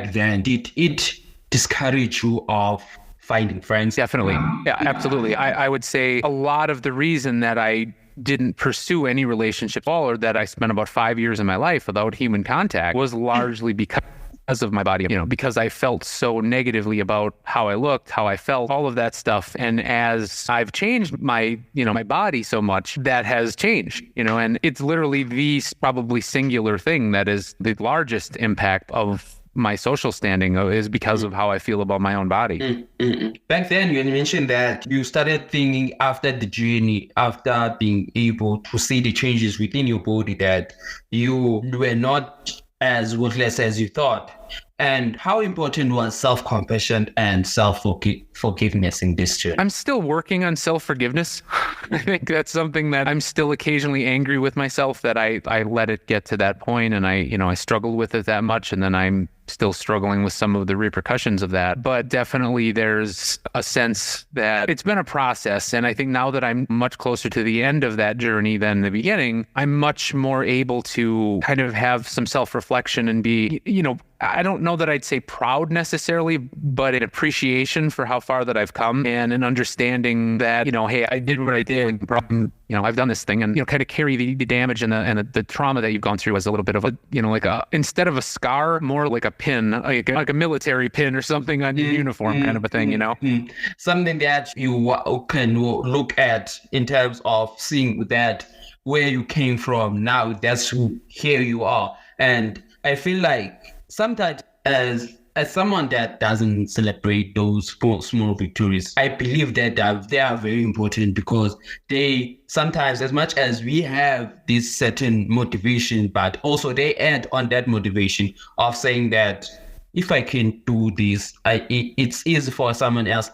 then, did it discourage you of finding friends? Definitely. Yeah, absolutely. I would say a lot of the reason that I didn't pursue any relationship at all, or that I spent about 5 years of my life without human contact, was largely because of my body, because I felt so negatively about how I looked, how I felt, all of that stuff. And as I've changed my body so much, that has changed, and it's literally the probably singular thing that is the largest impact of my social standing is because of how I feel about my own body. Back then, you mentioned that you started thinking after the journey, after being able to see the changes within your body, that you were not as worthless as you thought. And how important was self-compassion and self-forgiveness in this journey? I'm still working on self-forgiveness. I think that's something that I'm still occasionally angry with myself that I let it get to that point, and I struggled with it that much, and then I'm still struggling with some of the repercussions of that. But definitely there's a sense that it's been a process. And I think now that I'm much closer to the end of that journey than the beginning, I'm much more able to kind of have some self-reflection and be, I don't know that I'd say proud necessarily, but an appreciation for how far that I've come, and an understanding that, hey, I did what I did. I've done this thing, and, kind of carry the damage and the trauma that you've gone through as a little bit of a, instead of a scar, more like a pin, like a military pin or something on your uniform kind of a thing, Something that you can look at in terms of seeing that where you came from now, that's here you are. And I feel like sometimes as someone that doesn't celebrate those small victories, I believe that they are very important, because they sometimes, as much as we have this certain motivation, but also they add on that motivation of saying that if I can do this, it's easy for someone else.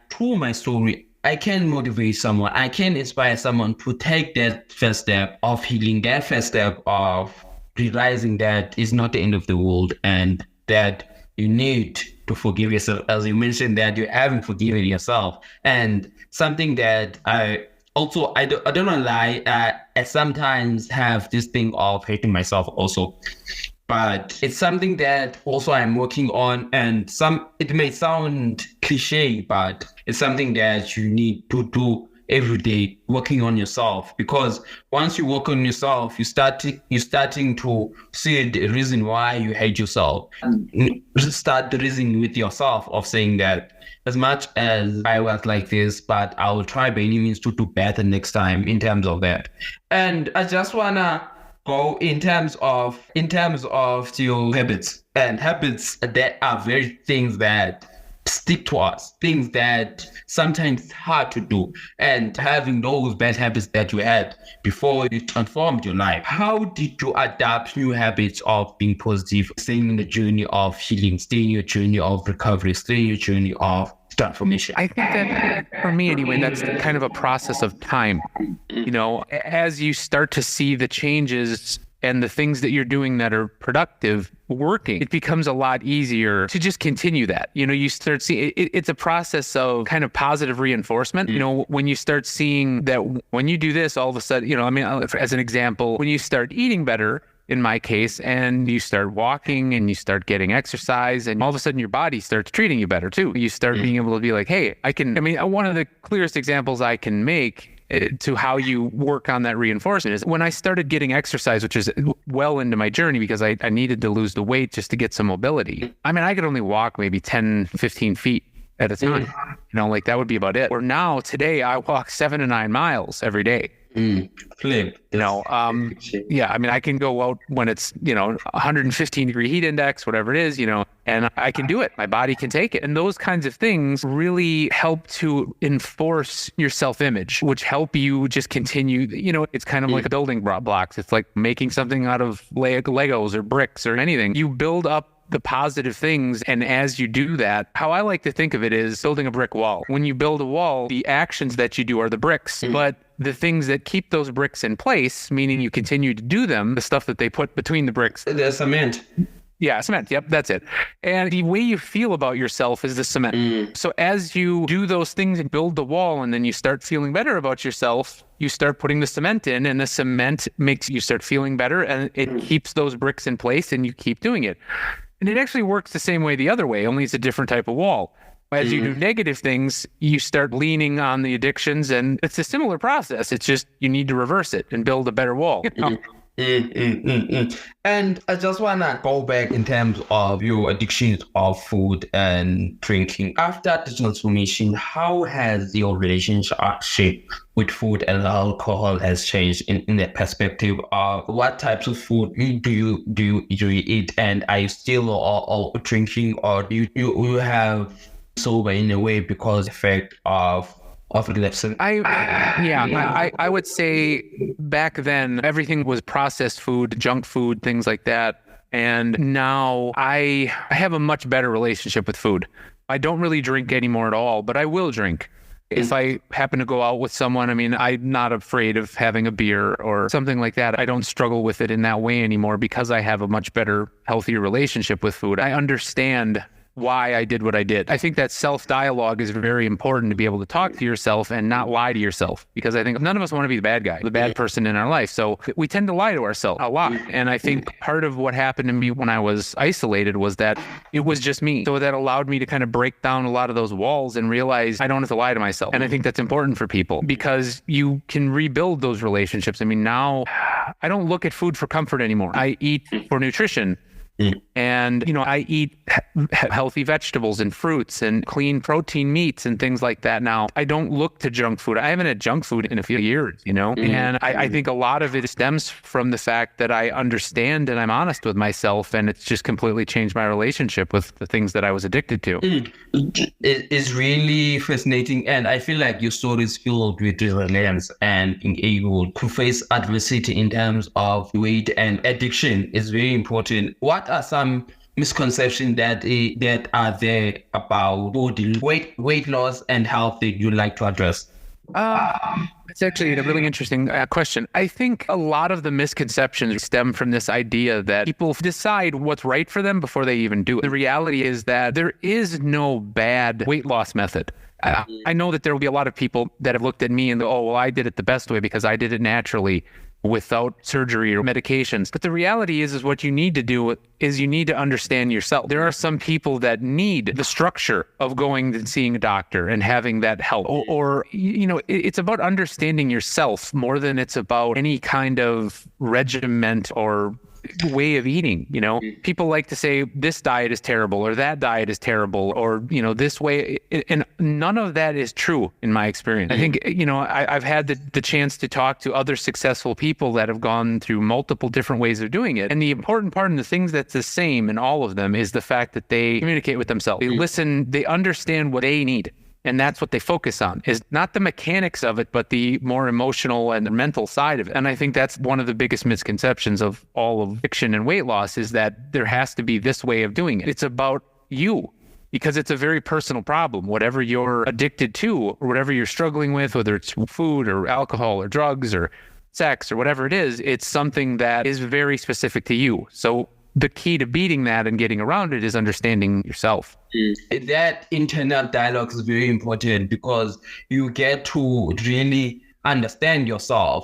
Through my story, I can motivate someone. I can inspire someone to take that first step of healing, that first step of realizing that it's not the end of the world, and that you need to forgive yourself. As you mentioned, that you haven't forgiven yourself. And something that I don't want to lie, I sometimes have this thing of hating myself also. But it's something that also I'm working on, and it may sound cliche, but it's something that you need to do every day, working on yourself. Because once you work on yourself, you're starting to see the reason why you hate yourself. Start the reason with yourself of saying that as much as I was like this, but I will try by any means to do better next time in terms of that. And I just wanna go in terms of your habits, and habits that are very things that stick to us, things that sometimes it's hard to do, and having those bad habits that you had before you transformed your life. How did you adapt new habits of being positive, staying in the journey of healing, staying in your journey of recovery, staying in your journey of transformation? I think that for me anyway, that's kind of a process of time. As you start to see the changes and the things that you're doing that are productive working, it becomes a lot easier to just continue that. You start seeing it's a process of kind of positive reinforcement. When you start seeing that when you do this, all of a sudden, as an example, when you start eating better, in my case, and you start walking and you start getting exercise, and all of a sudden your body starts treating you better too. You start being able to be like, hey, one of the clearest examples I can make to how you work on that reinforcement is when I started getting exercise, which is well into my journey, because I needed to lose the weight just to get some mobility. I could only walk maybe 10, 15 feet at a time. That would be about it. Or now today I walk 7 to 9 miles every day. Flip. I can go out when it's 115 degree heat index, whatever it is, and I can do it. My body can take it. And those kinds of things really help to enforce your self-image, which help you just continue. It's kind of like building blocks. It's like making something out of Legos or bricks or anything. You build up the positive things, and as you do that, how I like to think of it is building a brick wall. When you build a wall, the actions that you do are the bricks, but the things that keep those bricks in place, meaning you continue to do them, the stuff that they put between the bricks. The cement. Yeah, cement. Yep, that's it. And the way you feel about yourself is the cement. So as you do those things and build the wall, and then you start feeling better about yourself, you start putting the cement in, and the cement makes you start feeling better, and it keeps those bricks in place, and you keep doing it. And it actually works the same way the other way, only it's a different type of wall. As you do negative things, you start leaning on the addictions, and it's a similar process. It's just you need to reverse it and build a better wall. And I just want to go back in terms of your addictions of food and drinking. After the transformation, how has your relationship with food and alcohol has changed in that perspective? What types of food do you eat, and are you still or drinking, or do you have sober in a way because effect of relapse? I would say back then everything was processed food, junk food, things like that. And now I have a much better relationship with food. I don't really drink anymore at all, but I will drink. If I happen to go out with someone, I mean, I'm not afraid of having a beer or something like that. I don't struggle with it in that way anymore because I have a much better, healthier relationship with food. I understand why I did what I did. I think that self-dialogue is very important, to be able to talk to yourself and not lie to yourself, because I think none of us want to be the bad guy, the bad person in our life. So we tend to lie to ourselves a lot. And I think part of what happened to me when I was isolated was that it was just me. So that allowed me to kind of break down a lot of those walls and realize I don't have to lie to myself. And I think that's important for people because you can rebuild those relationships. I mean, now I don't look at food for comfort anymore. I eat for nutrition. And, I eat healthy vegetables and fruits and clean protein meats and things like that now. I don't look to junk food. I haven't had junk food in a few years, and I think a lot of it stems from the fact that I understand and I'm honest with myself, and it's just completely changed my relationship with the things that I was addicted to. It's really fascinating, and I feel like your story is filled with resilience and being able to face adversity in terms of weight and addiction is very important. What are some misconceptions that are there about body weight loss and health that you'd like to address? It's actually a really interesting question. I think a lot of the misconceptions stem from this idea that people decide what's right for them before they even do it. The reality is that there is no bad weight loss method. I know that there will be a lot of people that have looked at me and go, oh, well, I did it the best way because I did it naturally, without surgery or medications. But the reality is what you need to do is you need to understand yourself. There are some people that need the structure of going and seeing a doctor and having that help. Or it's about understanding yourself more than it's about any kind of regiment or way of eating. People like to say this diet is terrible or that diet is terrible or this way, and none of that is true in my experience. I think I've had the chance to talk to other successful people that have gone through multiple different ways of doing it, and the important part and the things that's the same in all of them is the fact that they communicate with themselves. They listen, they understand what they need. And that's what they focus on, is not the mechanics of it, but the more emotional and mental side of it. And I think that's one of the biggest misconceptions of all of addiction and weight loss, is that there has to be this way of doing it. It's about you, because it's a very personal problem. Whatever you're addicted to or whatever you're struggling with, whether it's food or alcohol or drugs or sex or whatever it is, it's something that is very specific to you. So the key to beating that and getting around it is understanding yourself. That internal dialogue is very important because you get to really understand yourself.